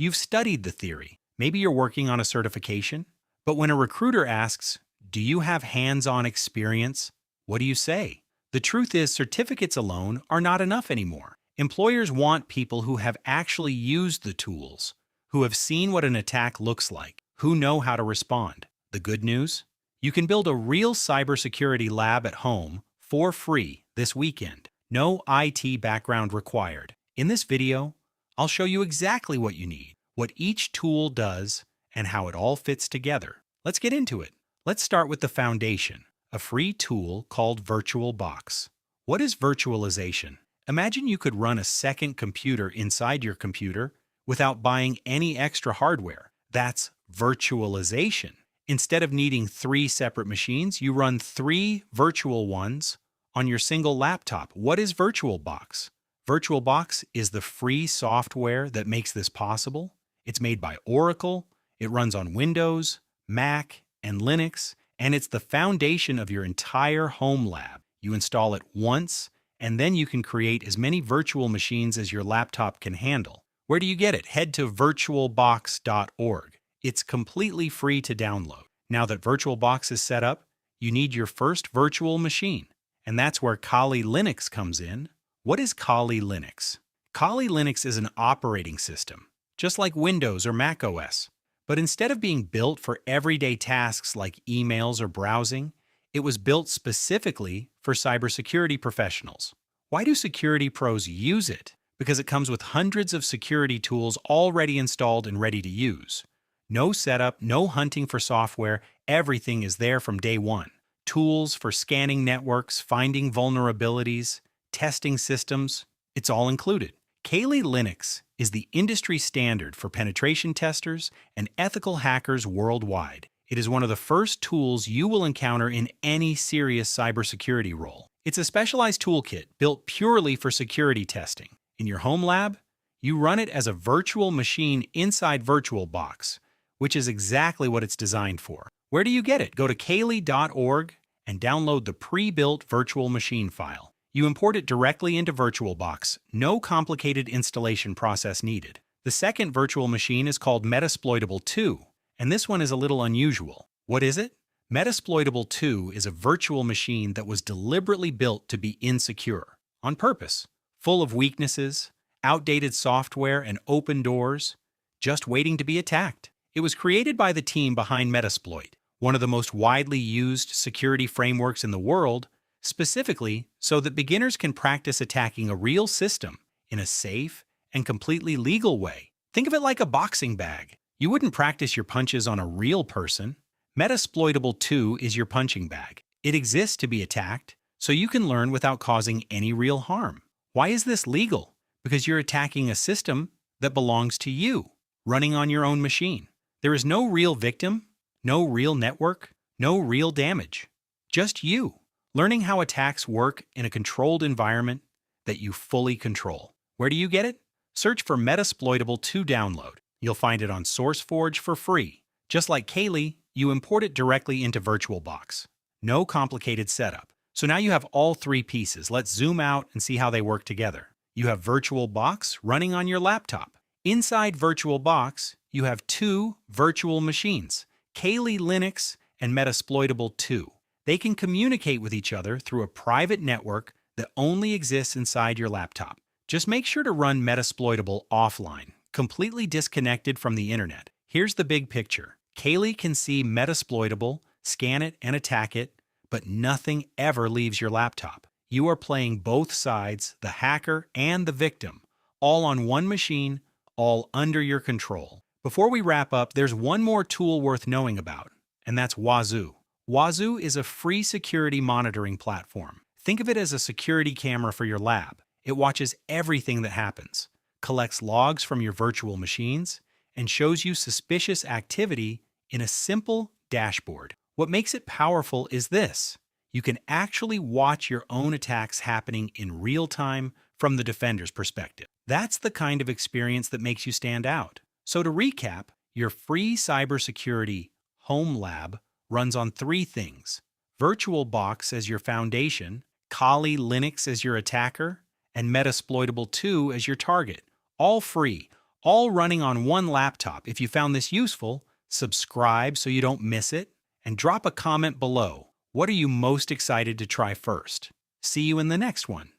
You've studied the theory. Maybe you're working on a certification. But when a recruiter asks, do you have hands-on experience? What do you say? The truth is, certificates alone are not enough anymore. Employers want people who have actually used the tools, who have seen what an attack looks like, who know how to respond. The good news? You can build a real cybersecurity lab at home for free this weekend. No IT background required. In this video, I'll show you exactly what you need, what each tool does, and how it all fits together. Let's get into it. Let's start with the foundation, a free tool called VirtualBox. What is virtualization? Imagine you could run a second computer inside your computer without buying any extra hardware. That's virtualization. Instead of needing 3 separate machines, you run 3 virtual ones on your single laptop. What is VirtualBox? VirtualBox is the free software that makes this possible. It's made by Oracle, it runs on Windows, Mac, and Linux, and it's the foundation of your entire home lab. You install it once, and then you can create as many virtual machines as your laptop can handle. Where do you get it? Head to virtualbox.org. It's completely free to download. Now that VirtualBox is set up, you need your first virtual machine, and that's where Kali Linux comes in. What is Kali Linux? Kali Linux is an operating system, just like Windows or Mac OS. But instead of being built for everyday tasks like emails or browsing, it was built specifically for cybersecurity professionals. Why do security pros use it? Because it comes with hundreds of security tools already installed and ready to use. No setup, no hunting for software, everything is there from day one. Tools for scanning networks, finding vulnerabilities, testing systems, it's all included. Kali Linux is the industry standard for penetration testers and ethical hackers worldwide. It is one of the first tools you will encounter in any serious cybersecurity role. It's a specialized toolkit built purely for security testing. In your home lab, you run it as a virtual machine inside VirtualBox, which is exactly what it's designed for. Where do you get it? Go to kali.org and download the pre-built virtual machine file. You import it directly into VirtualBox, no complicated installation process needed. The second virtual machine is called Metasploitable 2, and this one is a little unusual. What is it? Metasploitable 2 is a virtual machine that was deliberately built to be insecure, on purpose, full of weaknesses, outdated software, and open doors, just waiting to be attacked. It was created by the team behind Metasploit, one of the most widely used security frameworks in the world, specifically so that beginners can practice attacking a real system in a safe and completely legal way. Think of it like a boxing bag. You wouldn't practice your punches on a real person. Metasploitable 2 is your punching bag. It exists to be attacked, so you can learn without causing any real harm. Why is this legal? Because you're attacking a system that belongs to you, running on your own machine. There is no real victim, no real network, no real damage. Just you, learning how attacks work in a controlled environment that you fully control. Where do you get it? Search for Metasploitable 2 download. You'll find it on SourceForge for free. Just like Kali, you import it directly into VirtualBox. No complicated setup. So now you have all 3 pieces. Let's zoom out and see how they work together. You have VirtualBox running on your laptop. Inside VirtualBox, you have 2 virtual machines, Kali Linux and Metasploitable 2. They can communicate with each other through a private network that only exists inside your laptop. Just make sure to run Metasploitable offline, completely disconnected from the internet. Here's the big picture. Kali can see Metasploitable, scan it, and attack it, but nothing ever leaves your laptop. You are playing both sides, the hacker and the victim, all on one machine, all under your control. Before we wrap up, there's one more tool worth knowing about, and that's Wazoo. Wazoo is a free security monitoring platform. Think of it as a security camera for your lab. It watches everything that happens, collects logs from your virtual machines, and shows you suspicious activity in a simple dashboard. What makes it powerful is this. You can actually watch your own attacks happening in real time from the defender's perspective. That's the kind of experience that makes you stand out. So to recap, your free cybersecurity home lab runs on 3 things: VirtualBox as your foundation, Kali Linux as your attacker, and Metasploitable 2 as your target. All free, all running on one laptop. If you found this useful, subscribe so you don't miss it, and drop a comment below. What are you most excited to try first? See you in the next one.